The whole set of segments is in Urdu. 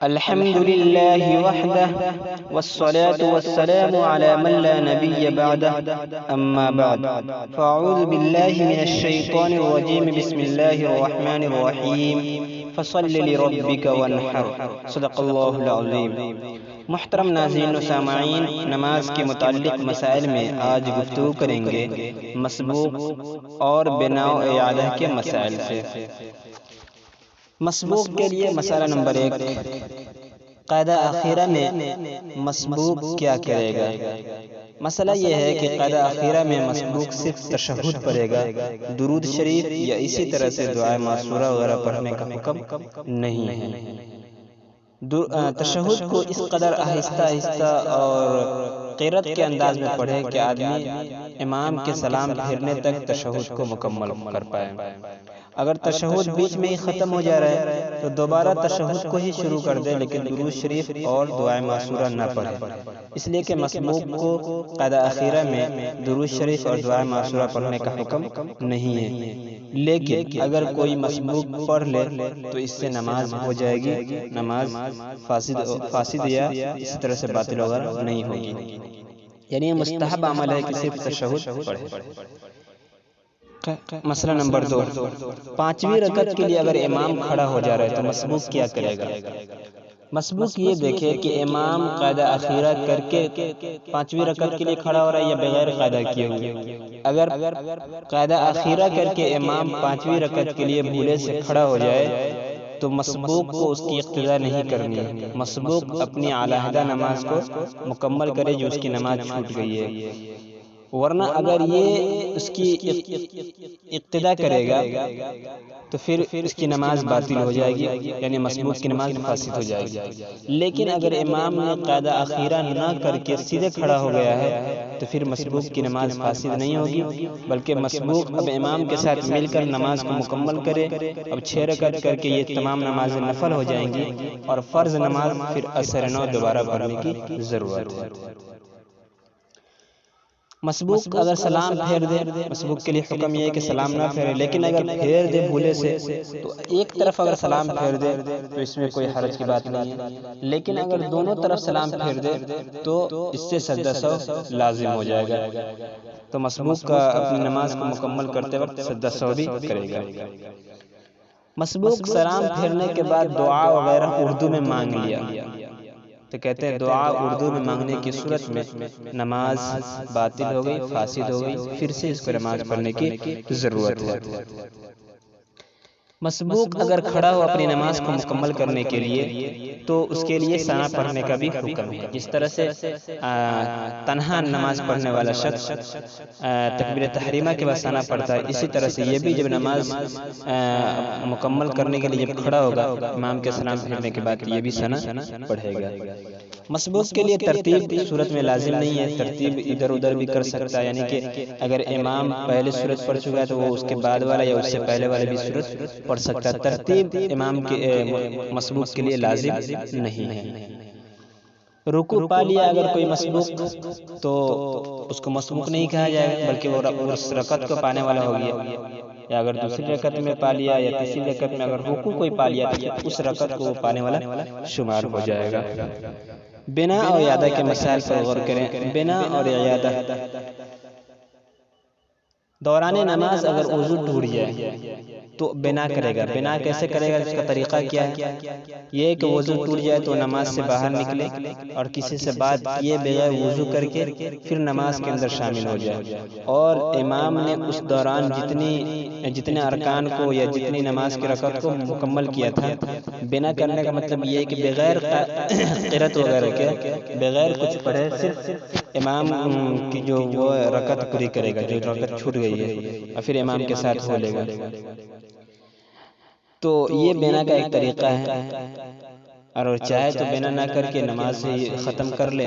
الحمد لله وحده والصلاة والسلام على من لا نبي بعده أما بعد فأعوذ بالله من الشيطان الرجيم بسم الله الرحمن الرحيم فصل لربك وانحر صدق اللہ العظیم۔ محترم ناظرین و سامعین، نماز کے متعلق مسائل میں آج گفتگو کریں گے مسبوق اور بنا و اعادہ کے مسائل سے۔ مسبوق کے لیے مسئلہ نمبر 1، قاعدہ اخیرہ میں مسبوق کیا کرے گا؟ مسئلہ یہ ہے کہ قاعدہ اخیرہ میں مسبوق صرف تشہد پڑھے گا، درود شریف یا اسی طرح سے دعائے معصورہ وغیرہ پڑھنے کا حکم نہیں ہے۔ تشہد کو اس قدر آہستہ آہستہ اور قرأت کے انداز میں پڑھے کہ آدمی امام کے سلام پھیرنے تک تشہد کو مکمل کر پائے۔ اگر تشہد بیچ میں ہی ختم ہو جا رہا ہے تو دوبارہ تشہد کو ہی شروع کر دے، لیکن درود شریف اور دعائے معصورہ نہ پڑھے، اس لیے کہ مسبوق کو قاعدہ اخیرہ میں درود شریف اور دعائے معصورہ پڑھنے کا حکم نہیں ہے۔ لیکن اگر کوئی مسبوق پڑھ لے تو اس سے نماز ہو جائے گی، نماز فاسد یا اس طرح سے باطل وغیرہ نہیں ہوگی، یعنی یہ مستحب عمل ہے کہ صرف تشہد پڑھے۔ مسئلہ نمبر 2، پانچویں رکعت کے لیے اگر امام کھڑا ہو جا رہا ہے تو مسبوق کیا کرے گا؟ مسبوق یہ دیکھے کہ امام قاعدہ اخیرہ کر کے پانچویں رکعت کے لیے کھڑا ہو رہا ہے یا بغیر قاعدہ کیے ہوئے۔ اگر قاعدہ اخیرہ کر کے امام پانچویں رکعت کے لیے بھولے سے کھڑا ہو جائے تو مسبوق کو اس کی اقتداء نہیں کرنی ہے، مسبوق اپنی علیحدہ نماز کو مکمل کرے جو اس کی نماز چھوٹ گئی ہے، ورنہ اگر یہ اس کی اقتداء کرے گا تو پھر اس کی نماز باطل ہو جائے گی، یعنی مسبوق کی نماز فاسد ہو جائے گی۔ لیکن اگر امام نے قاعدہ اخیرہ نہ کر کے سیدھے کھڑا ہو گیا ہے تو پھر مسبوق کی نماز فاسد نہیں ہوگی، بلکہ مسبوق اب امام کے ساتھ مل کر نماز کو مکمل کرے۔ اب 6 رکعت کر کے یہ تمام نمازیں نفل ہو جائیں گی اور فرض نماز پھر اثر نو دوبارہ پڑھنے کی ضرورت ہے۔ مسبوق اگر سلام پھیر دے، مسبوق کے لیے حکم یہ ہے کہ سلام نہ پھیرے، لیکن اگر پھیر دے بھولے سے تو ایک طرف اگر سلام پھیر دے تو اس میں کوئی حرج کی بات نہیں ہے، لیکن اگر دونوں طرف سلام پھیر دے تو اس سے سجدہ سہو لازم ہو جائے گا، تو مسبوق کا اپنی نماز کو مکمل کرتے وقت سجدہ سہو بھی کرے گا۔ مسبوق سلام پھیرنے کے بعد دعا وغیرہ اردو میں مانگ لیا تو کہتے ہیں دعا اردو میں مانگنے کی صورت میں نماز باطل ہو گئی، فاسد ہو گئی، پھر سے اس کو نماز پڑھنے کی ضرورت ہے۔ مسبوق اگر کھڑا ہو اپنی نماز کو مکمل کرنے کے لیے تو اس کے لیے ثنا پڑھنے کا بھی حکم ہے۔ جس طرح سے تنہا نماز پڑھنے والا شخص تکبیر تحریمہ کے بعد ثنا پڑھتا ہے، اسی طرح سے یہ بھی جب نماز مکمل کرنے کے لیے جب کھڑا ہوگا امام کے سلام پھیرنے کے بعد یہ بھی ثنا پڑھے گا۔ مسبوق کے لیے ترتیب صورت میں لازم نہیں ہے، ترتیب ادھر ادھر بھی کر سکتا ہے، یعنی کہ اگر امام پہلے صورت پڑھ چکا ہے تو وہ اس کے بعد والا یا اس سے پہلے والے بھی صورت پڑھ سکتا ہے۔ ترتیب امام کے مسبوق کے لیے لازم نہیں ہے۔ رکوع پا لیا اگر کوئی مسبوق تو اس کو مسبوق نہیں کہا جائے گا، بلکہ وہ اس رکعت کو پانے والا ہو گیا، یا اگر دوسری رکعت میں پا لیا یا تیسری رکعت میں اگر رکوع کوئی پا لیا تو اس رکعت کو وہ پانے والا شمار ہو جائے گا۔ بنا اور اعادہ کے مسائل پر غور کریں۔ بنا اور اعادہ، دوران نماز اگر وضو ٹوٹ جائے تو بنا کرے گا۔ بنا کیسے کرے گا، اس کا طریقہ کیا ہے؟ یہ ہے کہ وضو ٹوٹ جائے تو نماز سے باہر نکلے اور کسی سے بات کیے بغیر وضو کر کے پھر نماز کے اندر شامل ہو جائے، اور امام نے اس دوران جتنے ارکان کو یا جتنی نماز کی رکعت کو مکمل کیا تھا، بنا کرنے کا مطلب یہ ہے کہ بغیر قرأت وغیرہ کے، بغیر کچھ پڑھے صرف امام کی جو وہ رکعت پوری کرے گا جو رکعت چھوٹ گئی ہے، اور پھر امام کے ساتھ ہو لے گا۔ تو یہ بنا کا ایک طریقہ ہے، اور چاہے تو بنا نہ کر کے نماز سے ختم کر لے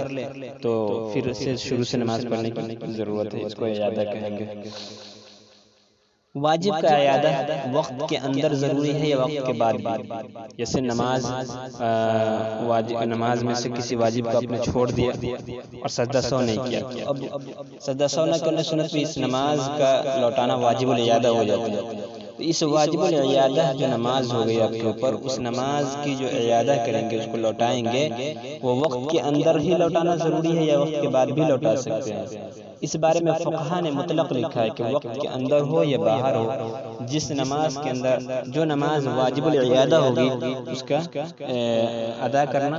تو پھر سے شروع سے نماز پڑھنے کی ضرورت ہے، اس کو اعادہ کہیں گے۔ واجب کا اعادہ وقت کے اندر ضروری ہے یا وقت کے بعد بھی؟ جیسے نماز میں سے کسی واجب کو آپ نے چھوڑ دیا اور سجدہ سہو نہیں کیا، تو اب سجدہ سہو نہ کرنے سنت بھی اس نماز کا لوٹانا واجب الاعادہ ہو جاتا ہے۔ تو اس واجب العیادہ جو نماز ہو گئی آپ کے اوپر، اس نماز کی جو اعادہ کریں گے، اس کو لوٹائیں گے، وہ وقت کے اندر ہی لوٹانا ضروری ہے یا وقت کے بعد بھی لوٹا سکتے ہیں؟ اس بارے میں فقہا نے مطلق لکھا ہے کہ وقت کے اندر ہو یا باہر ہو، جس نماز کے اندر جو نماز واجب العیادہ ہوگی اس کا ادا کرنا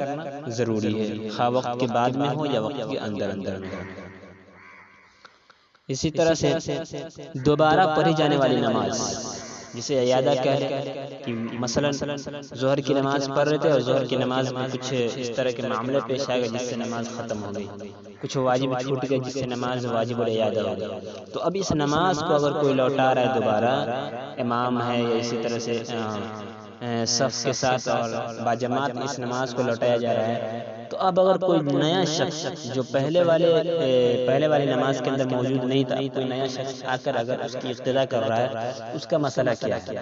ضروری ہے، خواہ وقت کے بعد میں ہو یا وقت کے اندر میں ہو۔ اسی طرح سے دوبارہ پڑھی جانے والی نماز جسے اعادہ کہہ لیں، کہ مثلا ظہر کی نماز پڑھ رہے تھے اور ظہر کی نماز میں کچھ اس طرح کے معاملے پیش آ گئے جس سے نماز ختم ہو گئی، کچھ واجب چھوٹ گئے جس سے نماز واجب العیادہ ہو گئی، تو اب اس نماز کو اگر کوئی لوٹا رہا ہے دوبارہ، امام ہے یا اسی طرح سے صف کے ساتھ اور باجماعت اس نماز کو لوٹایا جا رہا ہے، تو اب اگر کوئی نیا شخص جو پہلے والی نماز کے اندر موجود نہیں تھا، کوئی نیا شخص آ کر اگر اس کی اقتدا کر رہا ہے، اس کا مسئلہ کیا ہے؟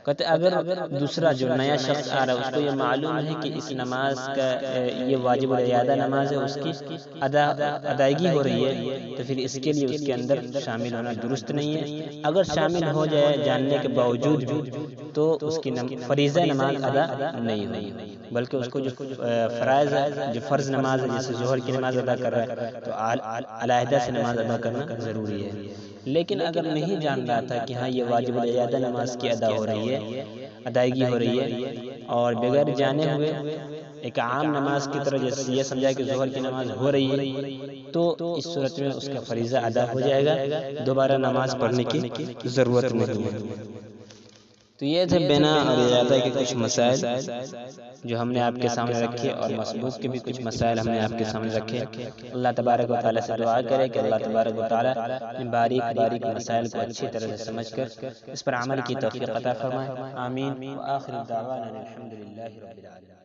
کہتے اگر دوسرا جو نیا شخص آ رہا ہے اس کو یہ معلوم ہے کہ اس نماز کا یہ واجب العیادہ نماز ہے، اس کی ادائیگی ہو رہی ہے، تو پھر اس کے لیے اس کے اندر شامل ہونا درست نہیں ہے۔ اگر شامل ہو جائے جاننے کے باوجود بھی، تو اس کی فریضہ نماز ادا نہیں ہوگی، بلکہ اس کو جو فرائض ہے، جو فرض نماز ہے، جیسے ظہر کی نماز ادا کر رہا ہے تو علیحدہ سے نماز ادا کرنا ضروری ہے۔ لیکن اگر نہیں جان رہا تھا کہ ہاں یہ واجب العیادہ نماز کی ادائیگی ہو رہی ہے، اور بغیر جانے ہوئے ایک عام نماز کی طرح جیسے یہ سمجھا کہ ظہر کی نماز ہو رہی ہے، تو اس صورت میں اس کا فریضہ ادا ہو جائے گا، دوبارہ نماز پڑھنے کی ضرورت نہیں ہے۔ تو یہ تھے بنا اور اعادہ کے کچھ مسائل جو ہم نے آپ کے سامنے رکھے، اور مسبوق کے بھی کچھ مسائل ہم نے آپ کے سامنے رکھے۔ اللہ تبارک و تعالیٰ سے دعا کرے کہ اللہ تبارک و تعالیٰ ان باریک مسائل کو اچھی طرح سے سمجھ کر اس پر عمل کی توفیق عطا فرمائے۔ آمین۔ وآخر دعوانا الحمدللہ رب العالمین۔